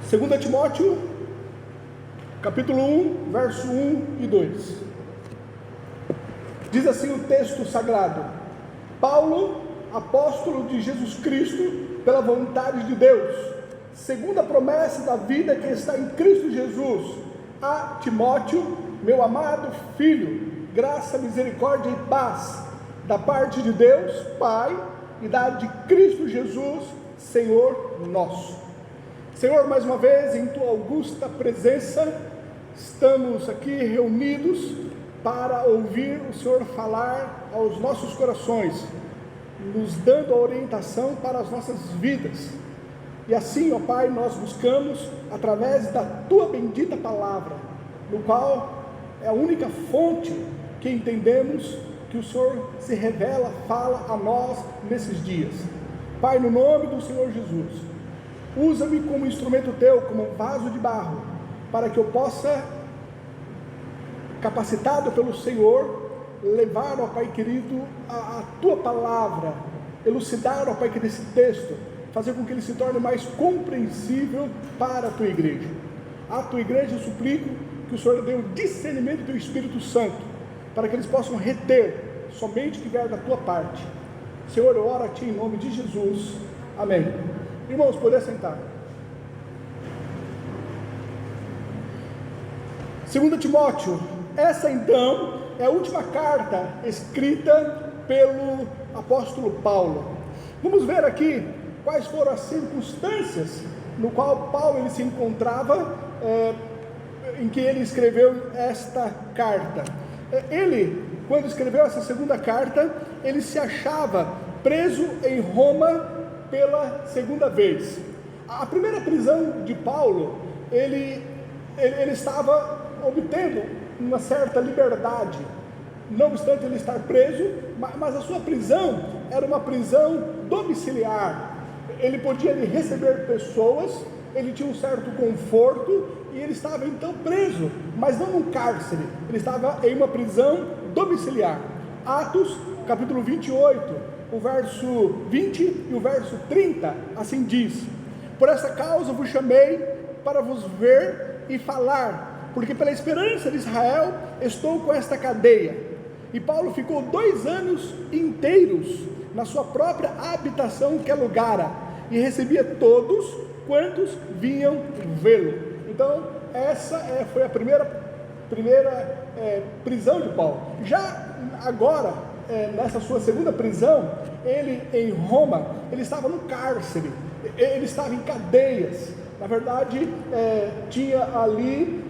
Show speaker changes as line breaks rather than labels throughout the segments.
2 Timóteo, capítulo 1, verso 1 e 2. Diz assim o texto sagrado: Paulo, apóstolo de Jesus Cristo, pela vontade de Deus, segundo a promessa da vida que está em Cristo Jesus, a Timóteo, meu amado filho, graça, misericórdia e paz, da parte de Deus, Pai, e da de Cristo Jesus, Senhor nosso. Senhor, mais uma vez, em Tua augusta presença, estamos aqui reunidos para ouvir o Senhor falar aos nossos corações, nos dando a orientação para as nossas vidas. E assim, ó Pai, nós buscamos, através da Tua bendita palavra, no qual é a única fonte que entendemos que o Senhor se revela, fala a nós nesses dias. Pai, no nome do Senhor Jesus, usa-me como instrumento Teu, como um vaso de barro, para que eu possa, capacitado pelo Senhor, levar, ó Pai querido, a Tua palavra, elucidar, ó Pai querido, esse texto, fazer com que ele se torne mais compreensível para a Tua igreja. A Tua igreja eu suplico que o Senhor dê o discernimento do Teu Espírito Santo, para que eles possam reter somente o que vier da Tua parte. Senhor, eu oro a Ti em nome de Jesus, amém. Irmãos, poder sentar. 2 Timóteo, essa então é a última carta escrita pelo apóstolo Paulo. Vamos ver aqui quais foram as circunstâncias no qual Paulo ele se encontrava, em que ele escreveu esta carta. Ele, quando escreveu essa segunda carta, ele se achava preso em Roma pela segunda vez. A primeira prisão de Paulo, ele estava obtendo uma certa liberdade, não obstante ele estar preso, mas a sua prisão era uma prisão domiciliar. Ele podia receber pessoas, ele tinha um certo conforto, e ele estava então preso, mas não num cárcere, ele estava em uma prisão domiciliar. Atos, capítulo 28, o verso 20 e o verso 30, assim diz: por essa causa vos chamei para vos ver e falar, porque pela esperança de Israel estou com esta cadeia. E Paulo ficou 2 anos inteiros na sua própria habitação que alugara, e recebia todos quantos vinham vê-lo. Então, essa foi a primeira prisão de Paulo. Já agora, nessa sua segunda prisão, ele em Roma, ele estava no cárcere, ele estava em cadeias. Na verdade, tinha ali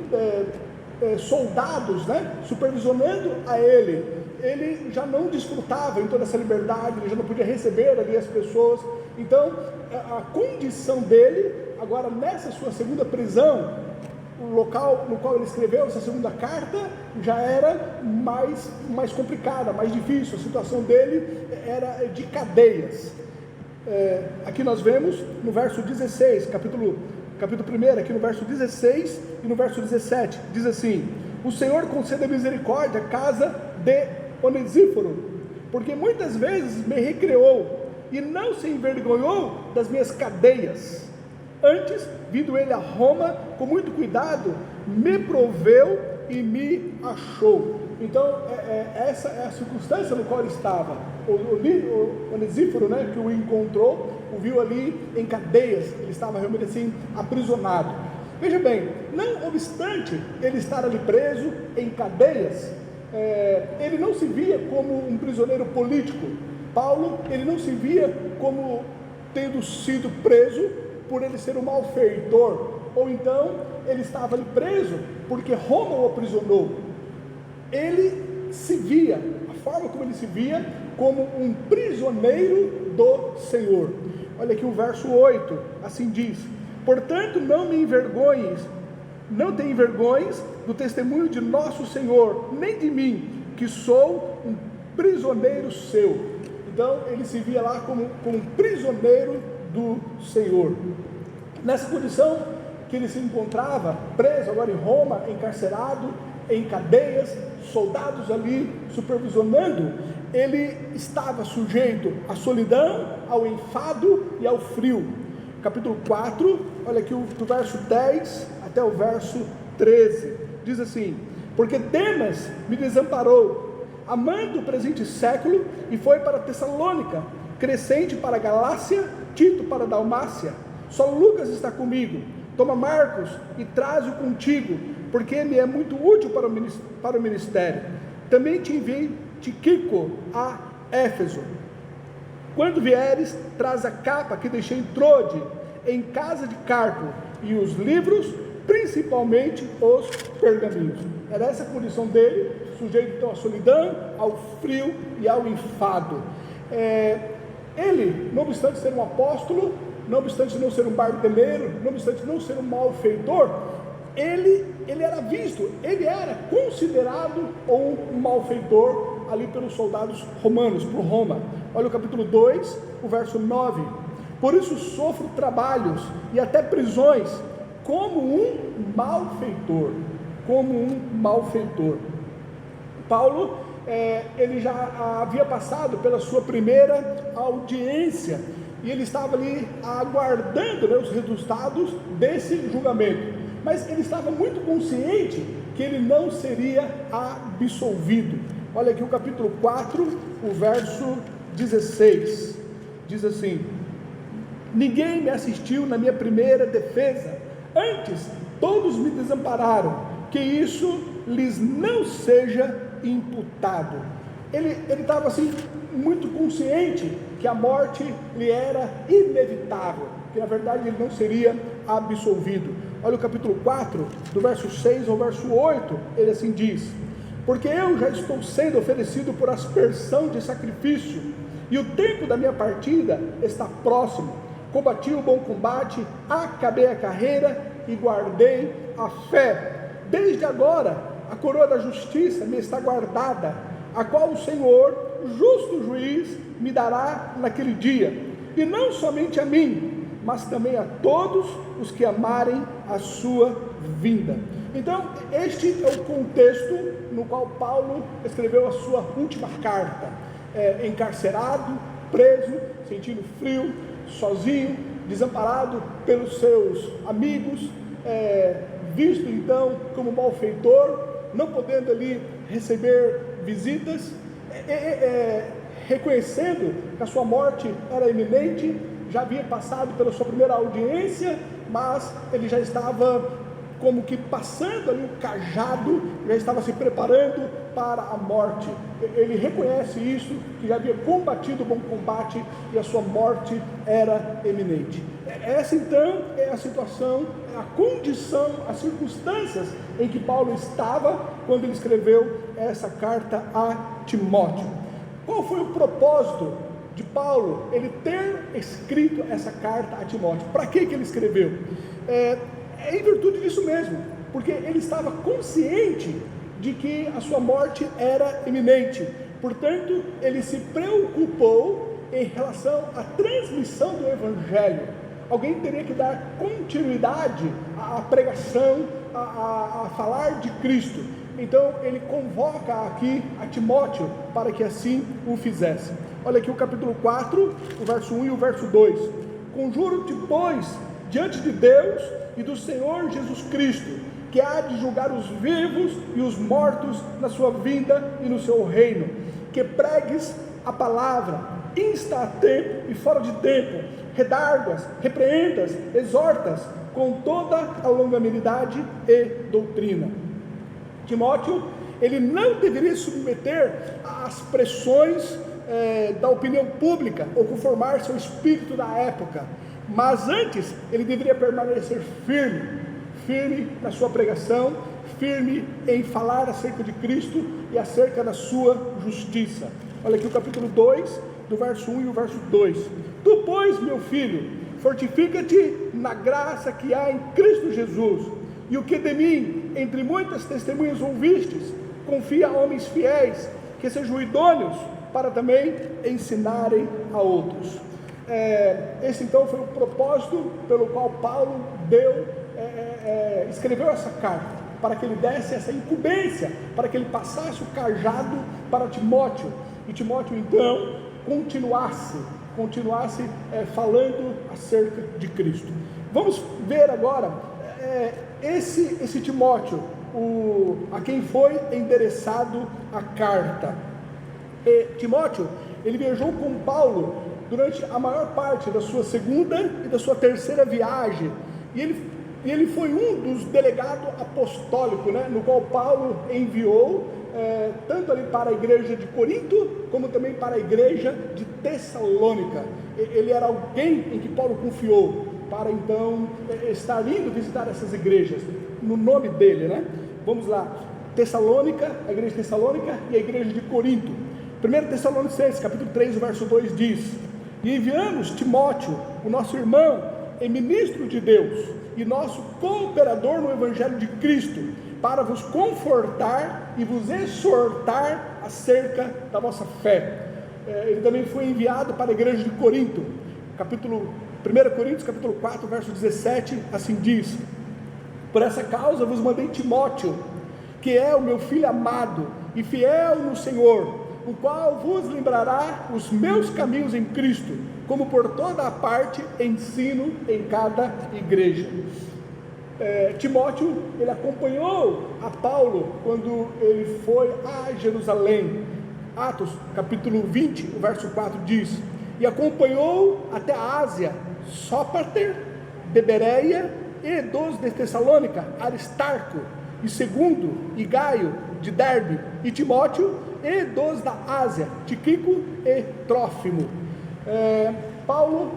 soldados, supervisionando a ele. Ele já não desfrutava em toda essa liberdade, ele já não podia receber ali as pessoas. Então, a condição dele, agora nessa sua segunda prisão, o local no qual ele escreveu essa segunda carta, já era mais complicada, mais difícil. A situação dele era de cadeias. Aqui nós vemos no verso 16, capítulo 1, aqui no verso 16 e no verso 17, diz assim: o Senhor conceda misericórdia à casa de Onesíforo, porque muitas vezes me recreou e não se envergonhou das minhas cadeias. Antes, vindo ele a Roma com muito cuidado, me proveu e me achou. Então, essa é a circunstância no qual ele estava. O Onesíforo, que o encontrou, o viu ali em cadeias, ele estava realmente assim, aprisionado. Veja bem, não obstante ele estar ali preso, em cadeias, ele não se via como um prisioneiro político. Paulo, ele não se via como tendo sido preso por ele ser um malfeitor, ou então ele estava ali preso porque Roma o aprisionou. Ele se via, a forma como ele se via, como um prisioneiro do Senhor. Olha aqui o verso 8, assim diz: portanto não me envergonhes, não te envergonhes do testemunho de nosso Senhor, nem de mim, que sou um prisioneiro seu. Então ele se via lá como um prisioneiro do Senhor. Nessa condição que ele se encontrava, preso agora em Roma, encarcerado, em cadeias, soldados ali supervisionando, ele estava sujeito à solidão, ao enfado e ao frio. capítulo 4, olha aqui do verso 10 até o verso 13, diz assim: porque Demas me desamparou, amando o presente século, e foi para Tessalônica, Crescente para a Galácia, Tito para a Dalmácia. Só Lucas está comigo. Toma Marcos e traze-o contigo, porque me é muito útil para o ministério. Também te enviei Tíquico a Éfeso. Quando vieres, traz a capa que deixei em Trode, em casa de Carpo, e os livros, principalmente os pergaminhos. Era essa a condição dele, sujeito então à solidão, ao frio e ao enfado. Ele, não obstante ser um apóstolo, não obstante não ser um bardeleiro, não obstante não ser um malfeitor, ele era visto, ele era considerado um malfeitor ali pelos soldados romanos, por Roma. Olha o capítulo 2, o verso 9: por isso sofro trabalhos e até prisões, como um malfeitor, Paulo, ele já havia passado pela sua primeira audiência, e ele estava ali aguardando, os resultados desse julgamento, mas ele estava muito consciente que ele não seria absolvido. Olha aqui o capítulo 4, o verso 16, diz assim: ninguém me assistiu na minha primeira defesa, antes todos me desampararam, que isso lhes não seja imputado. Ele estava assim muito consciente que a morte lhe era inevitável, que na verdade ele não seria absolvido. Olha o capítulo 4, do verso 6 ao verso 8, ele assim diz: porque eu já estou sendo oferecido por aspersão de sacrifício, e o tempo da minha partida está próximo. Combati o bom combate, acabei a carreira e guardei a fé. Desde agora a coroa da justiça me está guardada, a qual o Senhor, justo juiz, me dará naquele dia, e não somente a mim, mas também a todos os que amarem a sua vinda. Então, este é o contexto no qual Paulo escreveu a sua última carta, encarcerado, preso, sentindo frio, sozinho, desamparado pelos seus amigos, visto então como malfeitor, não podendo ali receber visitas, reconhecendo que a sua morte era iminente, já havia passado pela sua primeira audiência, mas ele já estava como que passando ali o cajado, já estava se preparando para a morte. Ele reconhece isso, que já havia combatido o bom combate e a sua morte era iminente. Essa então é a situação, é a condição, as circunstâncias em que Paulo estava quando ele escreveu essa carta a Timóteo. Qual foi o propósito de Paulo, ele ter escrito essa carta a Timóteo? Para que ele escreveu? Em virtude disso mesmo, porque ele estava consciente de que a sua morte era iminente. Portanto, ele se preocupou em relação à transmissão do Evangelho. Alguém teria que dar continuidade à pregação, a falar de Cristo. Então ele convoca aqui a Timóteo para que assim o fizesse. Olha aqui o capítulo 4, o verso 1 e o verso 2: conjuro-te, pois, diante de Deus e do Senhor Jesus Cristo, que há de julgar os vivos e os mortos na sua vinda e no seu reino, que pregues a palavra, insta a tempo e fora de tempo, redarguas, repreendas, exortas com toda a longanimidade e doutrina. Timóteo, ele não deveria submeter às pressões da opinião pública ou conformar-se ao espírito da época, mas antes ele deveria permanecer firme na sua pregação, firme em falar acerca de Cristo e acerca da sua justiça. Olha aqui o capítulo 2, do verso 1 e o verso 2: tu, pois, meu filho, fortifica-te na graça que há em Cristo Jesus, e o que de mim, entre muitas testemunhas ouvistes, confia a homens fiéis, que sejam idôneos para também ensinarem a outros. Esse então foi o propósito pelo qual Paulo escreveu essa carta, para que ele desse essa incumbência, para que ele passasse o cajado para Timóteo, e Timóteo então continuasse continuasse falando acerca de Cristo. Vamos ver agora esse Timóteo, a quem foi endereçado a carta. Timóteo, ele viajou com Paulo durante a maior parte da sua segunda e da sua terceira viagem, e ele foi um dos delegados apostólicos, né, no qual Paulo enviou, tanto ali para a igreja de Corinto, como também para a igreja de Tessalônica. Ele era alguém em que Paulo confiou, para então estar indo visitar essas igrejas, no nome dele, né? Vamos lá, Tessalônica, a igreja de Tessalônica e a igreja de Corinto. 1 Tessalonicenses, capítulo 3, o verso 2 diz: e enviamos Timóteo, o nosso irmão e ministro de Deus, e nosso cooperador no Evangelho de Cristo, para vos confortar e vos exortar acerca da vossa fé. Ele também foi enviado para a igreja de Corinto, 1 Coríntios capítulo 4, verso 17, assim diz: por essa causa vos mandei Timóteo, que é o meu filho amado e fiel no Senhor, o qual vos lembrará os meus caminhos em Cristo, como por toda a parte ensino em cada igreja. Timóteo, ele acompanhou a Paulo quando ele foi a Jerusalém. Atos capítulo 20, o verso 4 diz: e acompanhou até a Ásia Sópater de Bereia, e dos de Tessalônica Aristarco, e Segundo e Gaio de Derbe, e Timóteo, e dos da Ásia Tíquico e Trófimo. Paulo,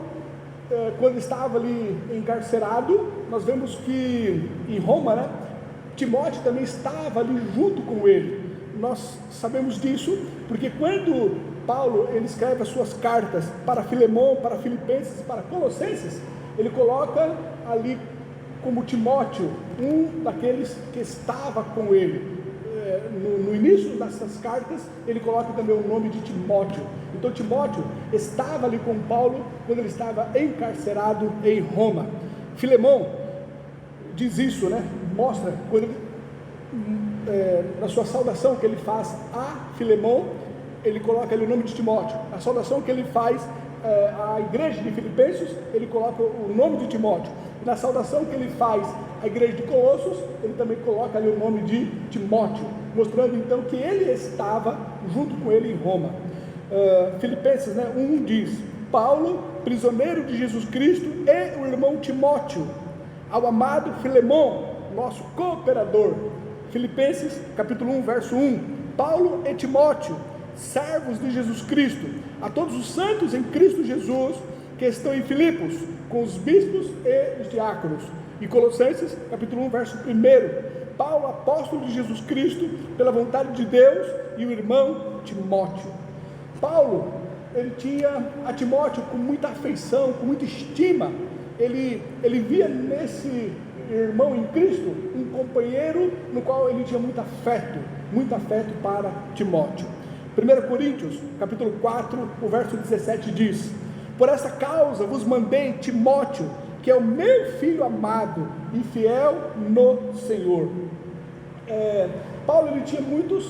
quando estava ali encarcerado, nós vemos que em Roma, né, Timóteo também estava ali junto com ele. Nós sabemos disso porque quando Paulo ele escreve as suas cartas para Filemão, para Filipenses e para Colossenses, ele coloca ali como Timóteo um daqueles que estava com ele. No início dessas cartas, ele coloca também o nome de Timóteo. Então Timóteo estava ali com Paulo quando ele estava encarcerado em Roma. Filemão diz isso, né? Mostra quando na sua saudação que ele faz a Filemão, ele coloca ali o nome de Timóteo. A saudação que ele faz à igreja de Filipenses, ele coloca o nome de Timóteo. Na saudação que ele faz à igreja de Colossos, ele também coloca ali o nome de Timóteo, mostrando então que ele estava junto com ele em Roma. Filipenses 1 diz: Paulo, prisioneiro de Jesus Cristo, e o irmão Timóteo, ao amado Filemão, nosso cooperador. Filipenses capítulo 1, verso 1: Paulo e Timóteo, servos de Jesus Cristo, a todos os santos em Cristo Jesus, que estão em Filipos, com os bispos e os diáconos. E Colossenses capítulo 1, verso 1: Paulo, apóstolo de Jesus Cristo, pela vontade de Deus, e o irmão Timóteo. Paulo, ele tinha a Timóteo com muita afeição, com muita estima. Ele via nesse irmão em Cristo um companheiro no qual ele tinha muito afeto para Timóteo. 1 Coríntios capítulo 4, o verso 17 diz: por essa causa vos mandei Timóteo, que é o meu filho amado e fiel no Senhor. Paulo, ele tinha muitas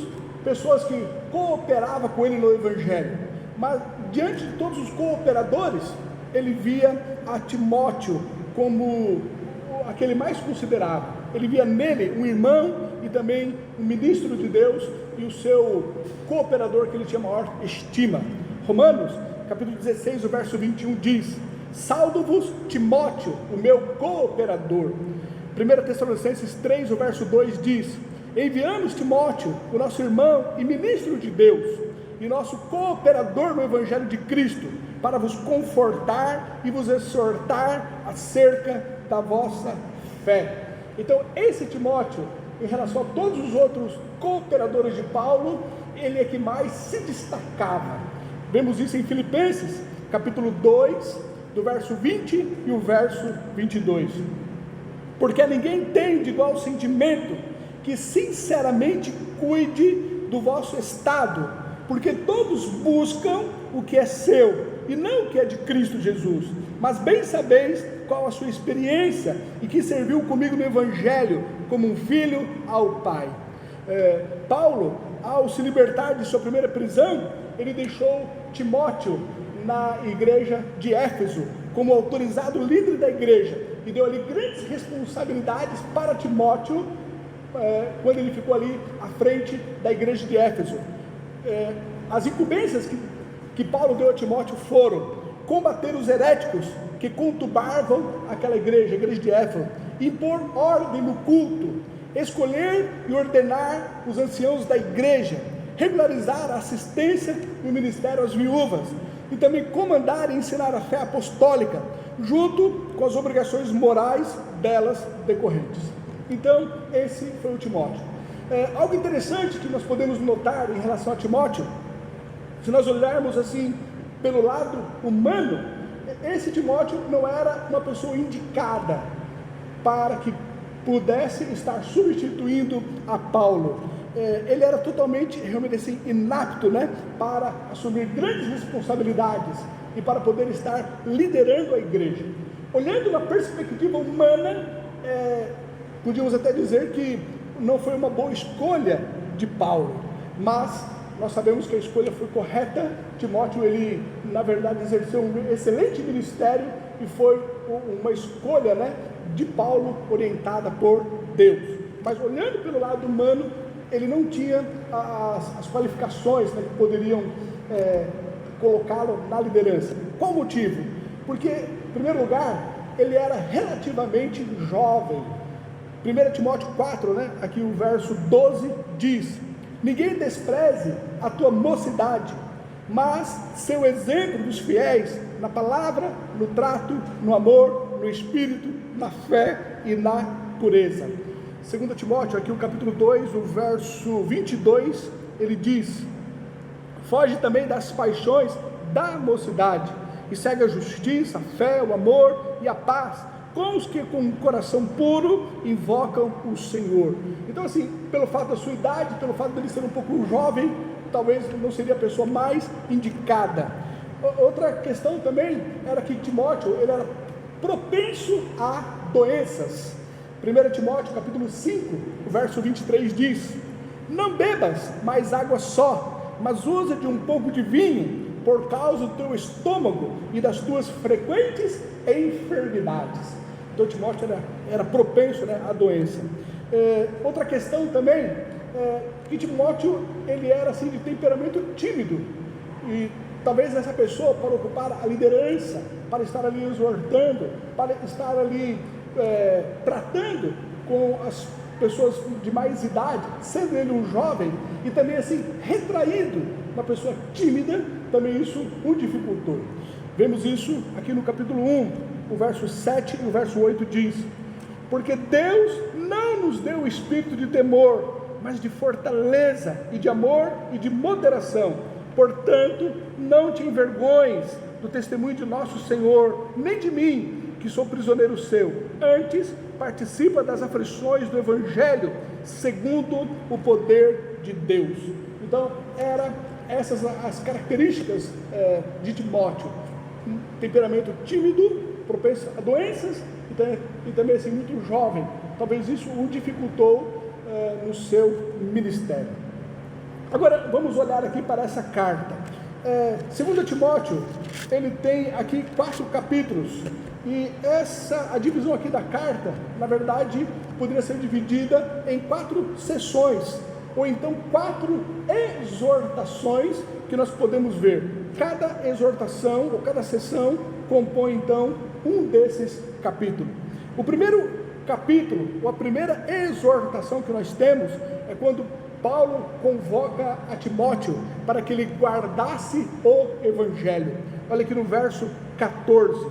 pessoas que cooperavam com ele no Evangelho, mas diante de todos os cooperadores, ele via a Timóteo como aquele mais considerável. Ele via nele um irmão e também um ministro de Deus, e o seu cooperador que ele tinha maior estima. Romanos capítulo 16, o verso 21 diz: saldo-vos Timóteo, o meu cooperador. 1 Tessalonicenses 3, o verso 2 diz: enviamos Timóteo, o nosso irmão e ministro de Deus, e nosso cooperador no Evangelho de Cristo, para vos confortar e vos exortar acerca da vossa fé. Então esse Timóteo, em relação a todos os outros cooperadores de Paulo, ele é que mais se destacava. Vemos isso em Filipenses capítulo 2, do verso 20 e o verso 22. Porque ninguém tem de igual sentimento que sinceramente cuide do vosso estado, porque todos buscam o que é seu, e não o que é de Cristo Jesus. Mas bem sabeis qual a sua experiência, e que serviu comigo no Evangelho, como um filho ao Pai. Paulo, ao se libertar de sua primeira prisão, ele deixou Timóteo na igreja de Éfeso, como autorizado líder da igreja, e deu ali grandes responsabilidades para Timóteo, quando ele ficou ali à frente da igreja de Éfeso. As incumbências que Paulo deu a Timóteo foram combater os heréticos que conturbavam aquela igreja, a igreja de Éfeso, impor ordem no culto, escolher e ordenar os anciãos da igreja, regularizar a assistência e o ministério às viúvas, e também comandar e ensinar a fé apostólica, junto com as obrigações morais delas decorrentes. Então, esse foi o Timóteo. Algo interessante que nós podemos notar em relação a Timóteo, se nós olharmos assim pelo lado humano, esse Timóteo não era uma pessoa indicada para que pudesse estar substituindo a Paulo. Ele era totalmente, realmente assim, inapto, para assumir grandes responsabilidades e para poder estar liderando a igreja. Olhando na perspectiva humana, podíamos até dizer que não foi uma boa escolha de Paulo, mas nós sabemos que a escolha foi correta. Timóteo, ele na verdade exerceu um excelente ministério e foi uma escolha de Paulo, orientada por Deus. Mas olhando pelo lado humano, ele não tinha as qualificações que poderiam colocá-lo na liderança. Qual o motivo? Porque, em primeiro lugar, ele era relativamente jovem. 1 Timóteo 4, aqui o verso 12 diz: ninguém despreze a tua mocidade, mas seu exemplo dos fiéis na palavra, no trato, no amor, no espírito, na fé e na pureza. 2 Timóteo, aqui o capítulo 2, o verso 22, ele diz: foge também das paixões da mocidade, e segue a justiça, a fé, o amor e a paz, com os que com um coração puro invocam o Senhor. Então assim, pelo fato da sua idade, pelo fato dele ser um pouco jovem, talvez não seria a pessoa mais indicada. Outra questão também era que Timóteo, ele era propenso a doenças. 1 Timóteo capítulo 5, o verso 23 diz: não bebas mais água só, mas usa de um pouco de vinho, por causa do teu estômago e das tuas frequentes enfermidades. Então Timóteo era propenso à doença. Outra questão também, que Timóteo, ele era assim de temperamento tímido, e talvez essa pessoa, para ocupar a liderança, para estar ali exortando, para estar ali tratando com as pessoas de mais idade, sendo ele um jovem e também assim retraído, uma pessoa tímida, também isso o dificultou. Vemos isso aqui no capítulo 1, o verso 7 e o verso 8 diz: porque Deus não nos deu o espírito de temor, mas de fortaleza e de amor e de moderação. Portanto, não te envergonhes do testemunho de nosso Senhor, nem de mim, que sou prisioneiro seu. Antes, participa das aflições do Evangelho, segundo o poder de Deus. Então, eram essas as características de Timóteo: um temperamento tímido, propenso a doenças, e também assim, muito jovem. Talvez isso o dificultou no seu ministério. Agora, vamos olhar aqui para essa carta. 2 Timóteo, ele tem aqui 4 capítulos, e a divisão aqui da carta, na verdade, poderia ser dividida em 4 sessões, ou então 4 exortações que nós podemos ver. Cada exortação, ou cada sessão, compõe então um desses capítulos. O primeiro capítulo, ou a primeira exortação que nós temos, é quando Paulo convoca a Timóteo para que ele guardasse o Evangelho. Olha aqui no verso 14: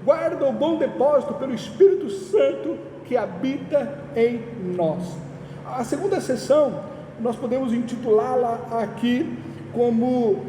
guarda o bom depósito pelo Espírito Santo que habita em nós. A segunda sessão, nós podemos intitulá-la aqui como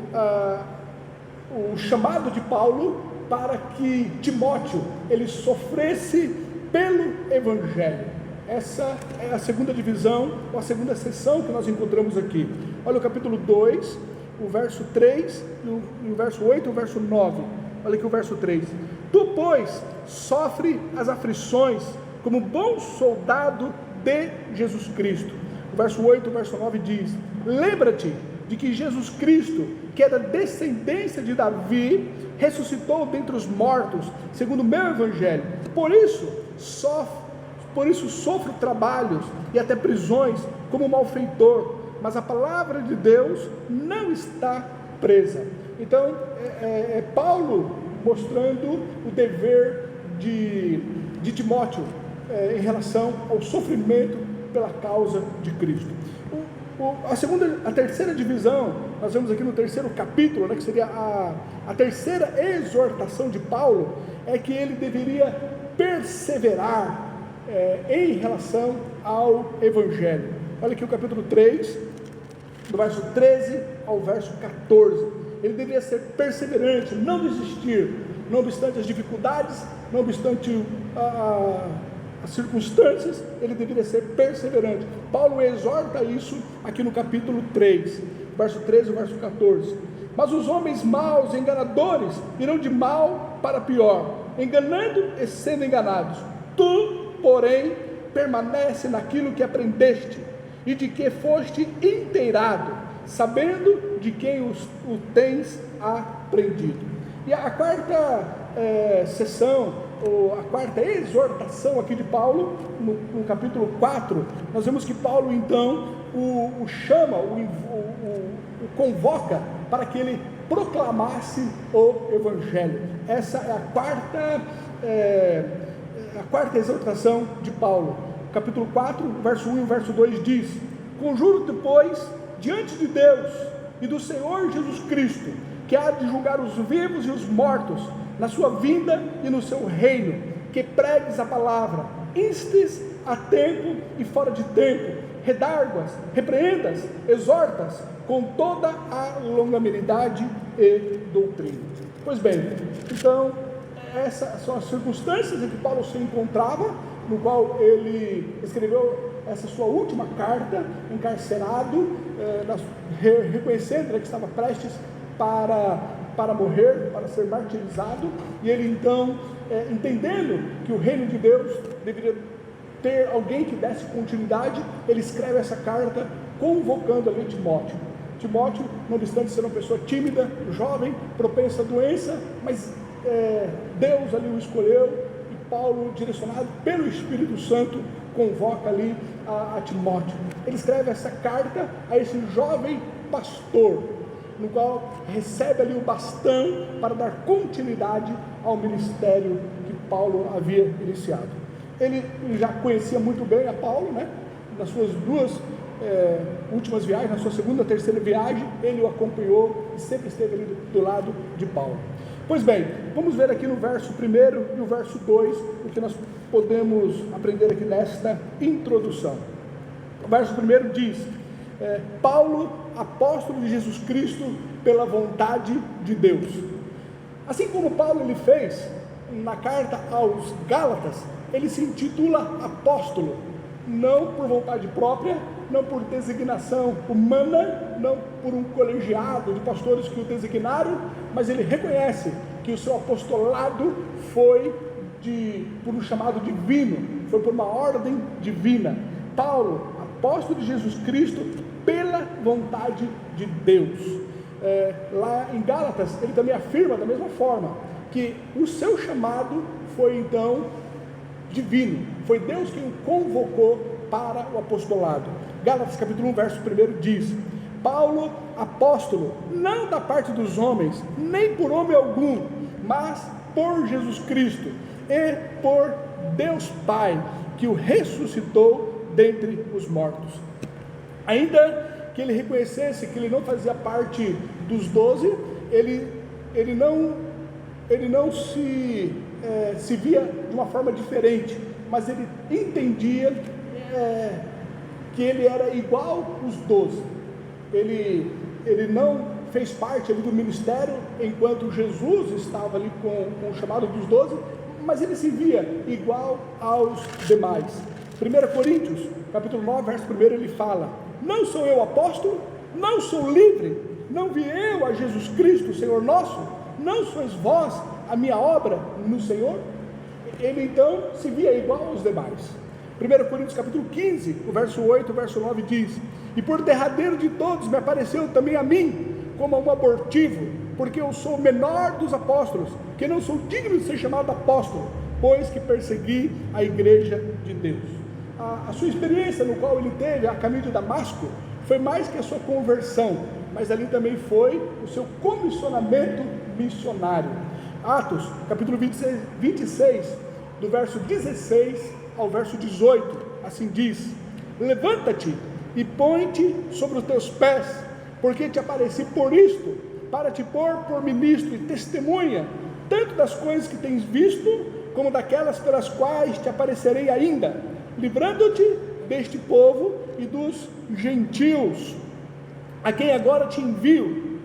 o chamado de Paulo para que Timóteo, ele sofresse pelo Evangelho. Essa é a segunda divisão, ou a segunda sessão que nós encontramos aqui. Olha o capítulo 2, o verso 3, e o verso 8 e o verso 9. Olha aqui o verso 3: tu, pois, sofre as aflições como bom soldado de Jesus Cristo. O verso 8 e o verso 9 diz: lembra-te de que Jesus Cristo, que é da descendência de Davi, ressuscitou dentre os mortos, segundo o meu evangelho. Por isso sofro trabalhos e até prisões como malfeitor, mas a palavra de Deus não está presa. Então, Paulo mostrando o dever de Timóteo em relação ao sofrimento pela causa de Cristo. A terceira divisão, nós vemos aqui no terceiro capítulo, que seria a terceira exortação de Paulo, é que ele deveria perseverar em relação ao Evangelho. Olha aqui o capítulo 3, do verso 13 ao verso 14. Ele deveria ser perseverante, não desistir, não obstante as dificuldades, não obstante as circunstâncias, ele deveria ser perseverante. Paulo exorta isso aqui no capítulo 3, verso 13 ao verso 14. Mas os homens maus, enganadores, irão de mal para pior, enganando e sendo enganados. Tu, porém, permanece naquilo que aprendeste e de que foste inteirado, sabendo de quem o tens aprendido. E a quarta sessão, ou a quarta exortação aqui de Paulo, no capítulo 4, nós vemos que Paulo então o chama, o convoca para que ele proclamasse o Evangelho. Essa é a quarta exortação de Paulo. Capítulo 4, verso 1 e verso 2 diz: conjuro depois diante de Deus e do Senhor Jesus Cristo, que há de julgar os vivos e os mortos na sua vinda e no seu reino, que pregues a palavra, instes a tempo e fora de tempo, redarguas, repreendas, exortas com toda a longanimidade e doutrina. Pois bem, então essas são as circunstâncias em que Paulo se encontrava, no qual ele escreveu essa sua última carta, encarcerado, reconhecendo que estava prestes para morrer, para ser martirizado, e ele então, entendendo que o reino de Deus deveria ter alguém que desse continuidade, ele escreve essa carta convocando ali Timóteo. Timóteo, não obstante ser uma pessoa tímida, jovem, propensa à doença, mas Deus ali o escolheu, e Paulo, direcionado pelo Espírito Santo, convoca ali a Timóteo. Ele escreve essa carta a esse jovem pastor, no qual recebe ali o bastão para dar continuidade ao ministério que Paulo havia iniciado. Ele já conhecia muito bem a Paulo, nas suas duas últimas viagens, na sua segunda, terceira viagem, ele o acompanhou e sempre esteve ali do lado de Paulo. Pois bem, vamos ver aqui no verso 1 e o verso 2, o que nós podemos aprender aqui nesta introdução. O verso 1 diz: Paulo, apóstolo de Jesus Cristo, pela vontade de Deus. Assim como Paulo ele fez na carta aos Gálatas, ele se intitula apóstolo, não por vontade própria, não por designação humana, não por um colegiado de pastores que o designaram, mas ele reconhece que o seu apostolado foi por um chamado divino, foi por uma ordem divina. Paulo, apóstolo de Jesus Cristo, pela vontade de Deus. Lá em Gálatas, ele também afirma da mesma forma, que o seu chamado foi então divino, foi Deus quem o convocou para o apostolado. Gálatas capítulo 1, verso 1 diz: Paulo, apóstolo, não da parte dos homens, nem por homem algum, mas por Jesus Cristo e por Deus Pai, que o ressuscitou dentre os mortos. Ainda que ele reconhecesse que ele não fazia parte dos 12, ele não se via de uma forma diferente, mas ele entendia que ele era igual aos 12. Ele não fez parte ali do ministério enquanto Jesus estava ali com o chamado dos 12, mas ele se via igual aos demais. 1 Coríntios, capítulo 9, verso 1, ele fala: não sou eu apóstolo? Não sou livre? Não vi eu a Jesus Cristo, Senhor nosso? Não sois vós a minha obra no Senhor? Ele então se via igual aos demais. 1 Coríntios capítulo 15, o verso 8, o verso 9 diz: e por derradeiro de todos me apareceu também a mim, como a um abortivo, porque eu sou o menor dos apóstolos, que não sou digno de ser chamado apóstolo, pois que persegui a igreja de Deus. A sua experiência no qual ele teve a caminho de Damasco foi mais que a sua conversão, mas ali também foi o seu comissionamento missionário. Atos, capítulo 26, do verso 16 ao verso 18, assim diz: levanta-te e põe-te sobre os teus pés, porque te apareci por isto, para te pôr por ministro e testemunha, tanto das coisas que tens visto, como daquelas pelas quais te aparecerei ainda, livrando-te deste povo e dos gentios, a quem agora te envio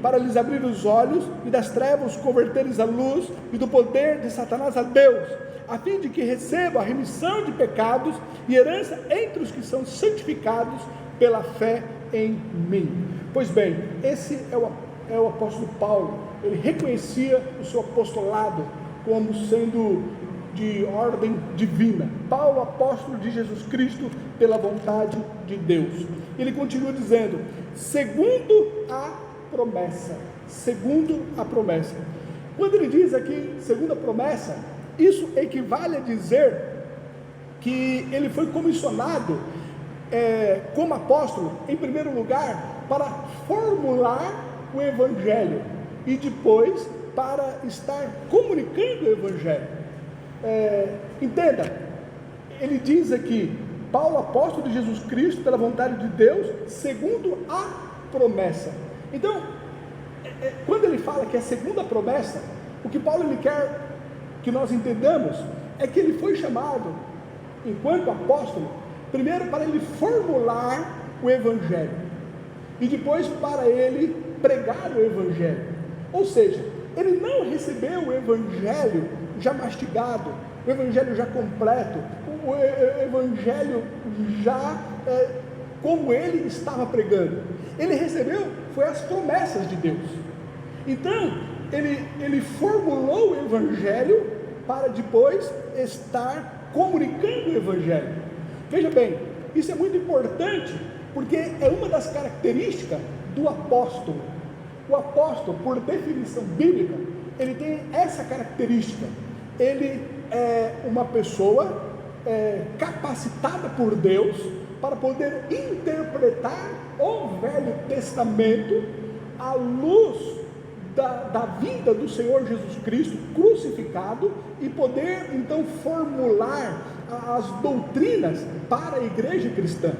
para lhes abrir os olhos, e das trevas converteres à luz, e do poder de Satanás a Deus, a fim de que receba a remissão de pecados e herança entre os que são santificados pela fé em mim. Pois bem, esse é o apóstolo Paulo. Ele reconhecia o seu apostolado como sendo de ordem divina. Paulo, apóstolo de Jesus Cristo, pela vontade de Deus. Ele continua dizendo: segundo a promessa. Segundo a promessa. Quando ele diz aqui, segundo a promessa, isso equivale a dizer que ele foi comissionado como apóstolo, em primeiro lugar, para formular o Evangelho, e depois para estar comunicando o Evangelho. Entenda, ele diz aqui: Paulo, apóstolo de Jesus Cristo, pela vontade de Deus, segundo a promessa. Então, quando ele fala que é segundo a promessa, o que Paulo ele quer que nós entendamos é que ele foi chamado, enquanto apóstolo, primeiro para ele formular o Evangelho, e depois para ele pregar o Evangelho. Ou seja, ele não recebeu o Evangelho já mastigado, o Evangelho já completo, o Evangelho já como ele estava pregando. Ele recebeu, foi as promessas de Deus. Então, ele formulou o Evangelho para depois estar comunicando o Evangelho. Veja bem, isso é muito importante, porque é uma das características do apóstolo. O apóstolo, por definição bíblica, ele tem essa característica. Ele é uma pessoa capacitada por Deus para poder interpretar o Velho Testamento à luz da vida do Senhor Jesus Cristo crucificado, e poder então formular as doutrinas para a igreja cristã.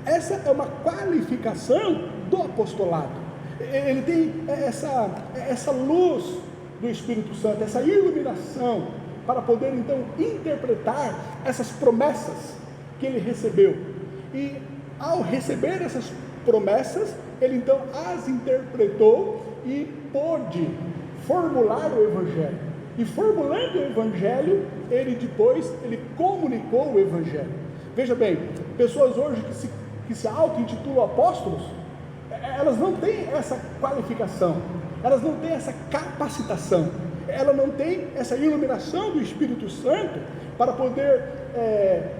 Essa é uma qualificação do apostolado. Ele tem essa luz do Espírito Santo, essa iluminação, para poder então interpretar essas promessas que ele recebeu. E ao receber essas promessas, ele então as interpretou e pôde formular o Evangelho. E formulando o Evangelho, ele depois comunicou o Evangelho. Veja bem, pessoas hoje que se auto-intitulam apóstolos, elas não têm essa qualificação, elas não têm essa capacitação, ela não tem essa iluminação do Espírito Santo para poder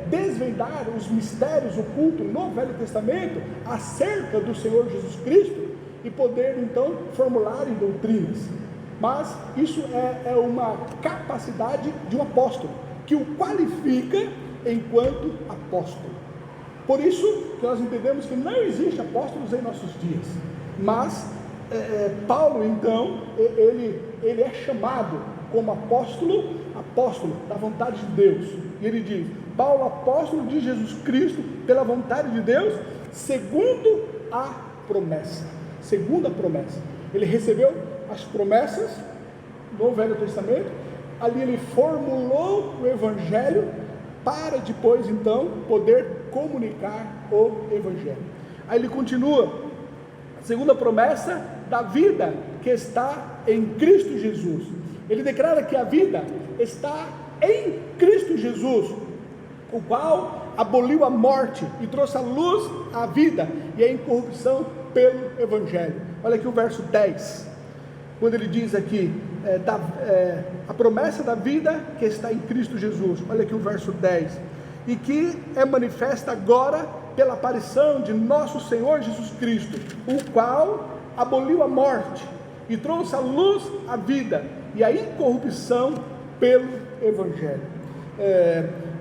desvendar os mistérios ocultos no Velho Testamento acerca do Senhor Jesus Cristo, e poder então formular em doutrinas. Mas isso é uma capacidade de um apóstolo, que o qualifica enquanto apóstolo. Por isso que nós entendemos que não existe apóstolos em nossos dias, mas Paulo então, ele é chamado como apóstolo da vontade de Deus, e ele diz: Paulo, apóstolo de Jesus Cristo, pela vontade de Deus, segundo a promessa. Segundo a promessa, ele recebeu as promessas do Velho Testamento, ali ele formulou o Evangelho, para depois então poder comunicar o Evangelho. Aí ele continua: segundo a promessa da vida que está em Cristo Jesus. Ele declara que a vida está em Cristo Jesus, o qual aboliu a morte e trouxe a luz à vida e a incorrupção pelo Evangelho. Olha aqui o verso 10, quando ele diz aqui a promessa da vida que está em Cristo Jesus. Olha aqui o verso 10: e que é manifesta agora pela aparição de nosso Senhor Jesus Cristo, o qual aboliu a morte e trouxe à luz a vida e a incorrupção pelo Evangelho.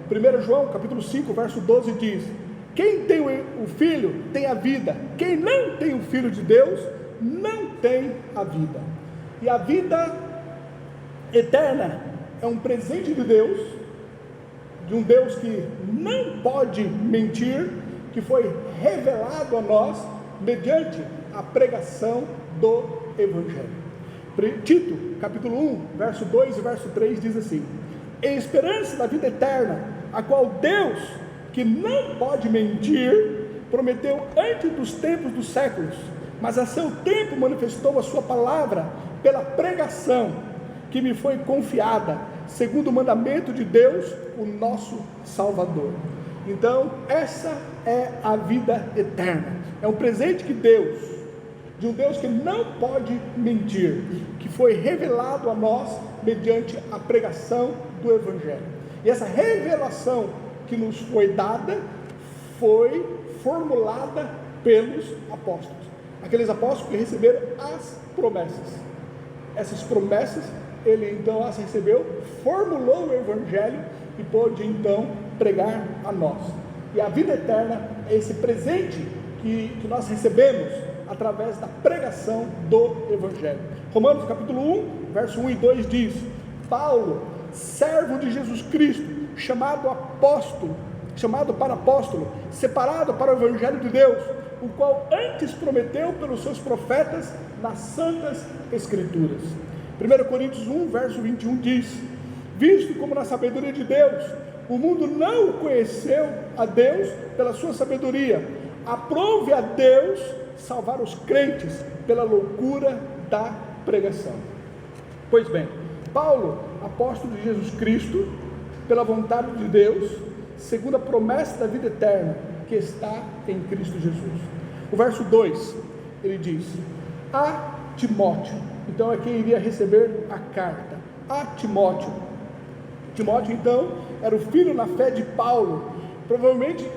1 João capítulo 5, verso 12 diz: quem tem o Filho tem a vida, quem não tem o Filho de Deus não tem a vida. E a vida eterna é um presente de Deus, de um Deus que não pode mentir, que foi revelado a nós mediante a pregação do Evangelho. Tito, capítulo 1, verso 2 e verso 3 diz assim: em esperança da vida eterna, a qual Deus, que não pode mentir, prometeu antes dos tempos dos séculos, mas a seu tempo manifestou a sua palavra pela pregação que me foi confiada, segundo o mandamento de Deus, o nosso Salvador. Então, essa é a vida eterna, é um presente que Deus, de um Deus que não pode mentir, que foi revelado a nós mediante a pregação do Evangelho. E essa revelação que nos foi dada, foi formulada pelos apóstolos, aqueles apóstolos que receberam as promessas. Essas promessas, ele então as recebeu, formulou o Evangelho e pôde então pregar a nós. E a vida eterna é esse presente que nós recebemos através da pregação do Evangelho. Romanos capítulo 1, verso 1 e 2 diz: Paulo, servo de Jesus Cristo, chamado para apóstolo, separado para o Evangelho de Deus, o qual antes prometeu pelos seus profetas nas santas Escrituras. 1 Coríntios 1, verso 21 diz: visto como na sabedoria de Deus, o mundo não conheceu a Deus pela sua sabedoria, aprove a Deus salvar os crentes pela loucura da pregação. Pois bem, Paulo, apóstolo de Jesus Cristo, pela vontade de Deus, segundo a promessa da vida eterna que está em Cristo Jesus. O verso 2, ele diz: a Timóteo, então é quem iria receber a carta, a Timóteo. Timóteo então era o filho na fé de Paulo. Provavelmente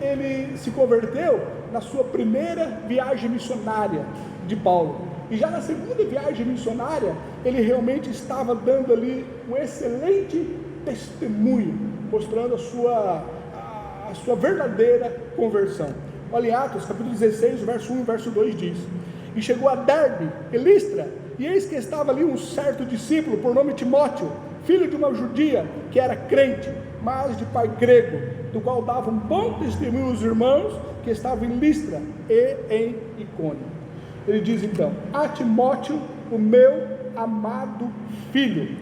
ele se converteu na sua primeira viagem missionária de Paulo, e já na segunda viagem missionária ele realmente estava dando ali um excelente testemunho, mostrando a sua verdadeira conversão. Olha em Atos capítulo 16, verso 1 e verso 2 diz: e chegou a Derbe e Listra, e eis que estava ali um certo discípulo por nome Timóteo, filho de uma judia que era crente, mas de pai grego, do qual dava um bom testemunho os irmãos que estavam em Listra e em Icônio. Ele diz então: a Timóteo, o meu amado filho.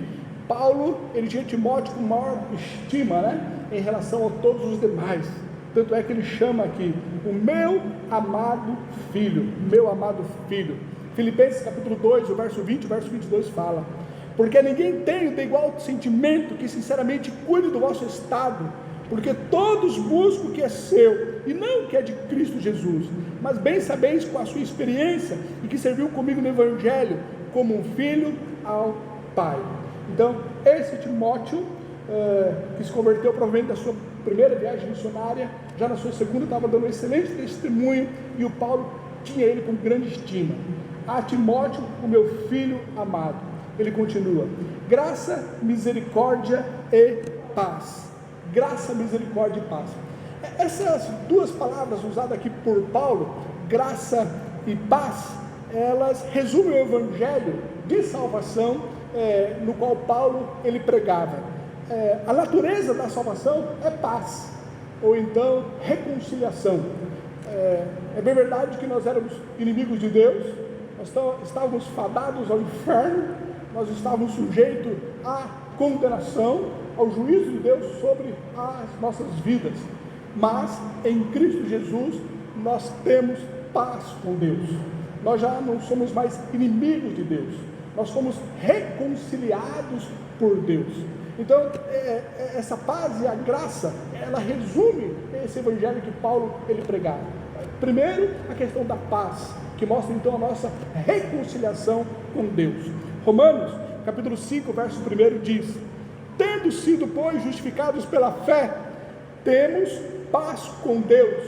Paulo, ele tinha Timóteo com maior estima, em relação a todos os demais. Tanto é que ele chama aqui o meu amado filho, meu amado filho. Filipenses capítulo 2, o verso 20 e o verso 22 fala: porque ninguém tem de igual sentimento que sinceramente cuide do vosso estado, porque todos buscam o que é seu, e não o que é de Cristo Jesus, mas bem sabeis com a sua experiência, e que serviu comigo no Evangelho, como um filho ao Pai. Então, esse Timóteo, que se converteu provavelmente da sua primeira viagem missionária, já na sua segunda estava dando um excelente testemunho, e o Paulo tinha ele com grande estima. A Timóteo, o meu filho amado. Ele continua: graça, misericórdia e paz. Graça, misericórdia e paz. Essas duas palavras usadas aqui por Paulo, graça e paz, elas resumem o evangelho de salvação no qual Paulo ele pregava. A natureza da salvação é paz, ou então reconciliação. É bem verdade que nós éramos inimigos de Deus, nós estávamos fadados ao inferno, nós estávamos sujeitos à condenação, ao juízo de Deus sobre as nossas vidas, mas em Cristo Jesus nós temos paz com Deus. Nós já não somos mais inimigos de Deus, nós fomos reconciliados por Deus. Então essa paz e a graça, ela resume esse evangelho que Paulo ele pregava. Primeiro, a questão da paz, que mostra então a nossa reconciliação com Deus. Romanos capítulo 5, verso 1 diz: tendo sido, pois, justificados pela fé, temos paz com Deus,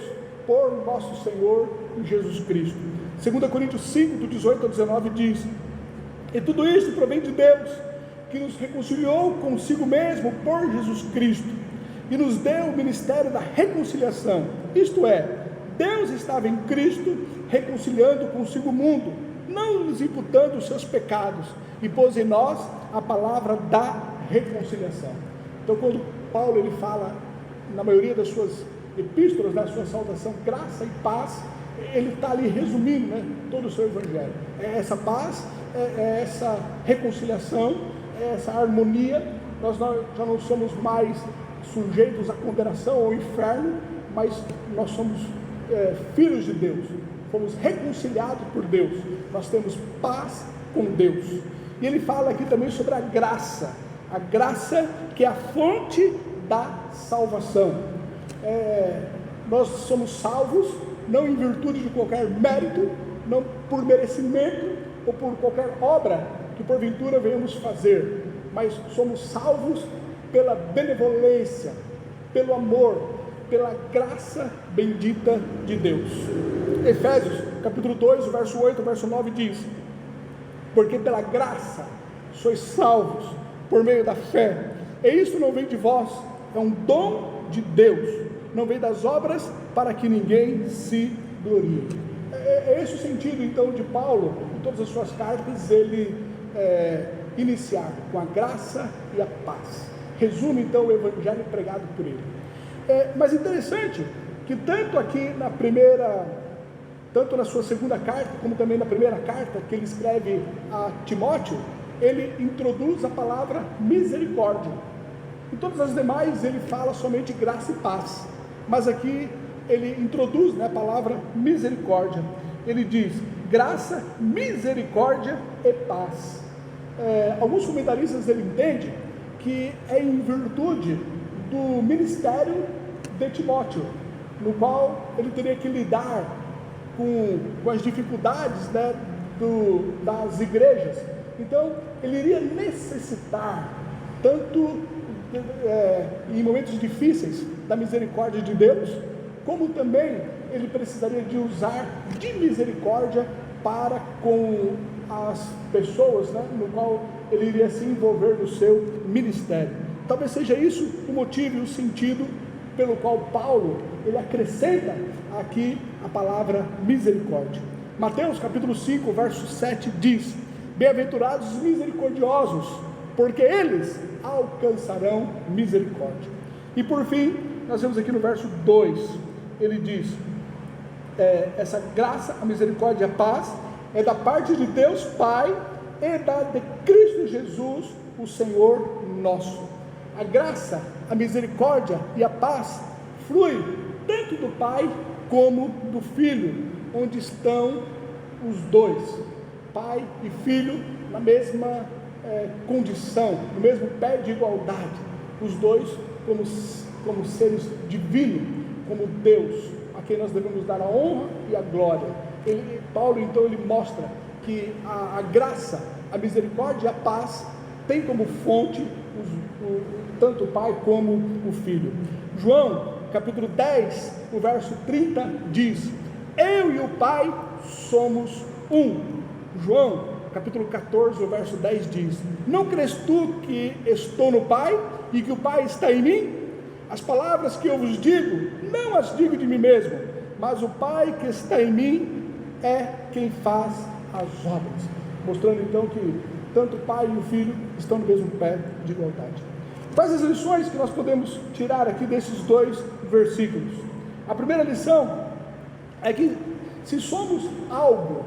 por nosso Senhor Jesus Cristo. 2 Coríntios 5, do 18 ao 19 diz: e tudo isso provém de Deus, que nos reconciliou consigo mesmo por Jesus Cristo, e nos deu o ministério da reconciliação. Isto é, Deus estava em Cristo reconciliando consigo o mundo, não nos imputando os seus pecados, e pôs em nós a palavra da reconciliação. Então, quando Paulo ele fala, na maioria das suas epístolas, na sua saudação, graça e paz, ele está ali resumindo, né, todo o seu evangelho. É essa paz, é essa reconciliação, é essa harmonia. Nós já não somos mais sujeitos à condenação ou ao inferno, mas nós somos filhos de Deus, fomos reconciliados por Deus, nós temos paz com Deus. E ele fala aqui também sobre a graça que é a fonte da salvação. Nós somos salvos não em virtude de qualquer mérito, não por merecimento ou por qualquer obra que porventura venhamos fazer, mas somos salvos pela benevolência, pelo amor, pela graça bendita de Deus. Efésios capítulo 2, o verso 8, o verso 9 diz: porque pela graça sois salvos por meio da fé, e isso não vem de vós, é um dom de Deus, não vem das obras, para que ninguém se glorie. É esse o sentido então de Paulo, em todas as suas cartas, ele iniciar com a graça e a paz. Resume então o evangelho pregado por ele. Mas interessante que tanto aqui tanto na sua segunda carta, como também na primeira carta que ele escreve a Timóteo, ele introduz a palavra misericórdia. Em todas as demais ele fala somente graça e paz, mas aqui ele introduz, né, a palavra misericórdia. Ele diz graça, misericórdia e paz. Alguns comentaristas ele entende que é em virtude do ministério de Timóteo, no qual ele teria que lidar com as dificuldades, né, das igrejas. Então ele iria necessitar tanto em momentos difíceis da misericórdia de Deus, como também ele precisaria de usar de misericórdia para com as pessoas, né, no qual ele iria se envolver no seu ministério. Talvez seja isso o motivo e o sentido pelo qual Paulo ele acrescenta aqui a palavra misericórdia. Mateus capítulo 5, verso 7 diz: bem-aventurados os misericordiosos, porque eles alcançarão misericórdia. E por fim, nós vemos aqui no verso 2, ele diz, essa graça, a misericórdia e a paz é da parte de Deus Pai e de Cristo Jesus, o Senhor nosso. A graça, a misericórdia e a paz flui tanto do Pai como do Filho, onde estão os dois, Pai e Filho, na mesma condição, no mesmo pé de igualdade, os dois como seres divinos, como Deus, a quem nós devemos dar a honra e a glória. Paulo então ele mostra que a graça, a misericórdia e a paz tem como fonte tanto o Pai como o Filho. João capítulo 10, o verso 30 diz: eu e o Pai somos um. João capítulo 14, o verso 10 diz: não crês tu que estou no Pai e que o Pai está em mim? As palavras que eu vos digo, não as digo de mim mesmo, mas o Pai que está em mim é quem faz as obras. Mostrando então que tanto o Pai e o Filho estão no mesmo pé de igualdade. Quais as lições que nós podemos tirar aqui desses dois versículos? A primeira lição é que se somos algo,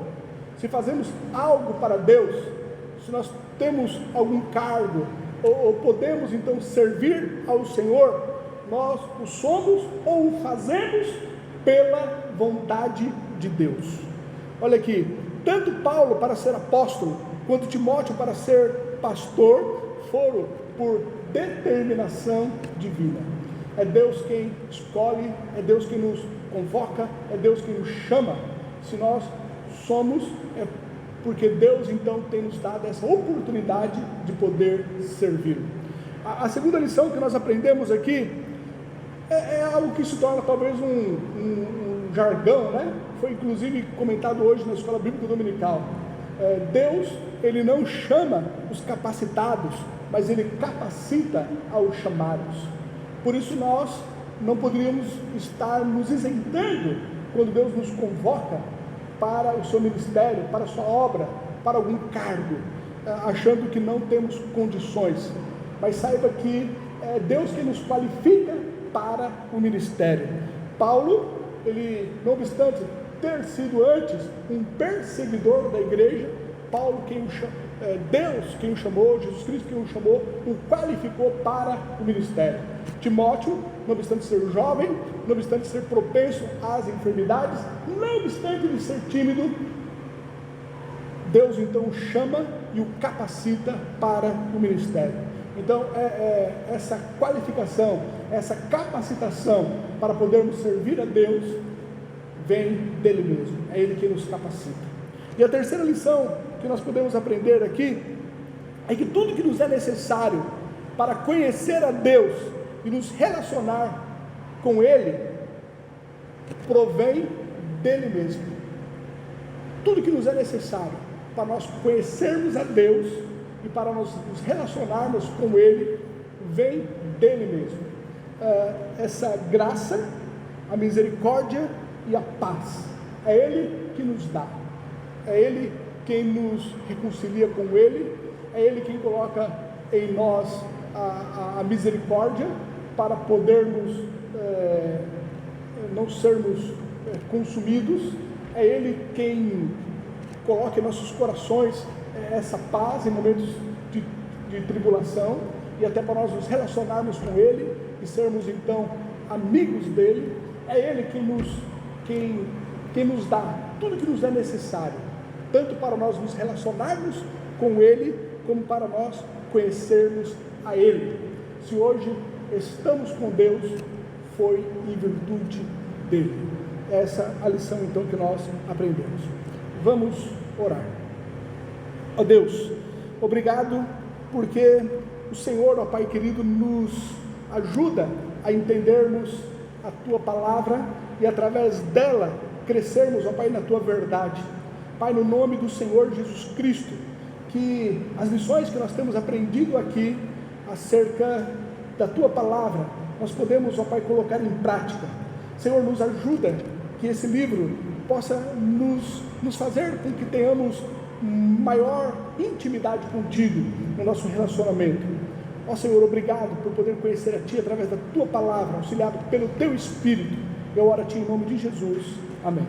se fazemos algo para Deus, se nós temos algum cargo, ou podemos então servir ao Senhor, nós o somos ou o fazemos pela vontade de Deus. Olha aqui, tanto Paulo para ser apóstolo, quanto Timóteo para ser pastor, foram por determinação divina. É Deus quem escolhe, é Deus quem nos convoca, é Deus quem nos chama. Se nós somos, é porque Deus então tem nos dado essa oportunidade de poder servir. A segunda lição que nós aprendemos aqui é algo que se torna talvez um jargão, né? Foi inclusive comentado hoje na escola bíblica dominical. Deus, Ele não chama os capacitados, mas Ele capacita aos chamados. Por isso nós não poderíamos estar nos isentando quando Deus nos convoca para o seu ministério, para a sua obra, para algum cargo, achando que não temos condições. Mas saiba que é Deus quem nos qualifica para o ministério. Paulo, ele, não obstante ter sido antes um perseguidor da igreja, Paulo, Deus quem o chamou, Jesus Cristo quem o chamou, o qualificou para o ministério. Timóteo, não obstante ser jovem, não obstante ser propenso às enfermidades, não obstante ele ser tímido, Deus então o chama e o capacita para o ministério. Então essa qualificação, essa capacitação para podermos servir a Deus, vem dele mesmo, é Ele quem nos capacita. E a terceira lição que nós podemos aprender aqui, é que tudo que nos é necessário para conhecer a Deus e nos relacionar com Ele, provém dele mesmo. Tudo que nos é necessário para nós conhecermos a Deus e para nós nos relacionarmos com Ele, vem dele mesmo. Essa graça, a misericórdia e a paz, é Ele que nos dá, é Ele quem nos reconcilia com Ele, é Ele quem coloca em nós a misericórdia para podermos não sermos consumidos, é Ele quem coloca em nossos corações essa paz em momentos de tribulação, e até para nós nos relacionarmos com Ele e sermos então amigos dEle. É Ele quem nos dá tudo que nos é necessário, tanto para nós nos relacionarmos com Ele, como para nós conhecermos a Ele. Se hoje estamos com Deus, foi em virtude dEle. Essa é a lição então que nós aprendemos. Vamos orar. Ó Deus, obrigado porque o Senhor, ó Pai querido, nos ajuda a entendermos a Tua palavra e através dela crescermos, ó Pai, na Tua verdade. Pai, no nome do Senhor Jesus Cristo, que as lições que nós temos aprendido aqui acerca da Tua palavra, nós podemos, ó Pai, colocar em prática. Senhor, nos ajuda que esse livro possa nos fazer com que tenhamos maior intimidade contigo no nosso relacionamento. Ó Senhor, obrigado por poder conhecer a Ti através da Tua palavra, auxiliado pelo Teu Espírito. Eu oro a Ti em nome de Jesus. Amém.